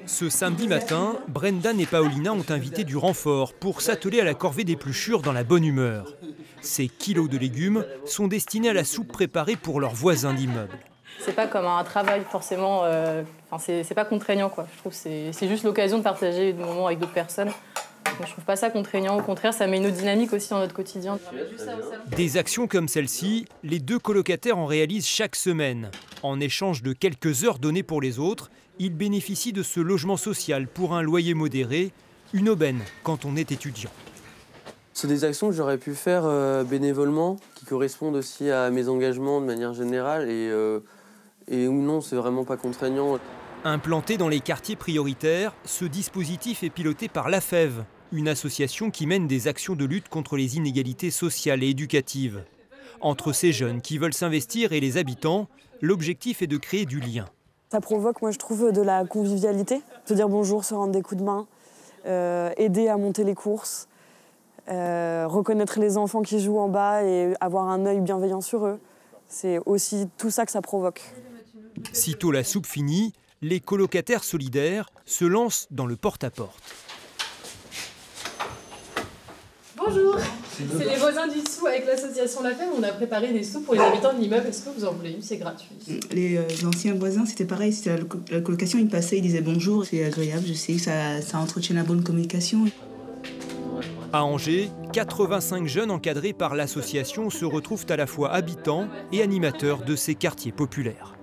Ce samedi matin, Brendan et Paolina ont invité du renfort pour s'atteler à la corvée d'épluchures dans la bonne humeur. Ces kilos de légumes sont destinés à la soupe préparée pour leurs voisins d'immeuble. C'est pas comme un travail forcément, c'est pas contraignant quoi. Je trouve que c'est juste l'occasion de partager des moments avec d'autres personnes. Donc, je trouve pas ça contraignant, au contraire ça met une autre dynamique aussi dans notre quotidien. Des actions comme celle-ci, les deux colocataires en réalisent chaque semaine. En échange de quelques heures données pour les autres, ils bénéficient de ce logement social pour un loyer modéré, une aubaine quand on est étudiant. C'est des actions que j'aurais pu faire bénévolement, qui correspondent aussi à mes engagements de manière générale et où non, c'est vraiment pas contraignant. Implanté dans les quartiers prioritaires, ce dispositif est piloté par l'AFEV, une association qui mène des actions de lutte contre les inégalités sociales et éducatives. Entre ces jeunes qui veulent s'investir et les habitants, l'objectif est de créer du lien. Ça provoque, moi je trouve, de la convivialité, se dire bonjour, se rendre des coups de main, aider à monter les courses, reconnaître les enfants qui jouent en bas et avoir un œil bienveillant sur eux. C'est aussi tout ça que ça provoque. Sitôt la soupe finie, les colocataires solidaires se lancent dans le porte-à-porte. Bonjour, c'est les voisins du dessous avec l'association La Fève. On a préparé des soupes pour les habitants de l'immeuble. Est-ce que vous en voulez une? C'est gratuit. Les anciens voisins, c'était pareil. C'était la colocation, ils passaient, ils disaient bonjour. C'est agréable, je sais que ça entretient la bonne communication. À Angers, 85 jeunes encadrés par l'association se retrouvent à la fois habitants et animateurs de ces quartiers populaires.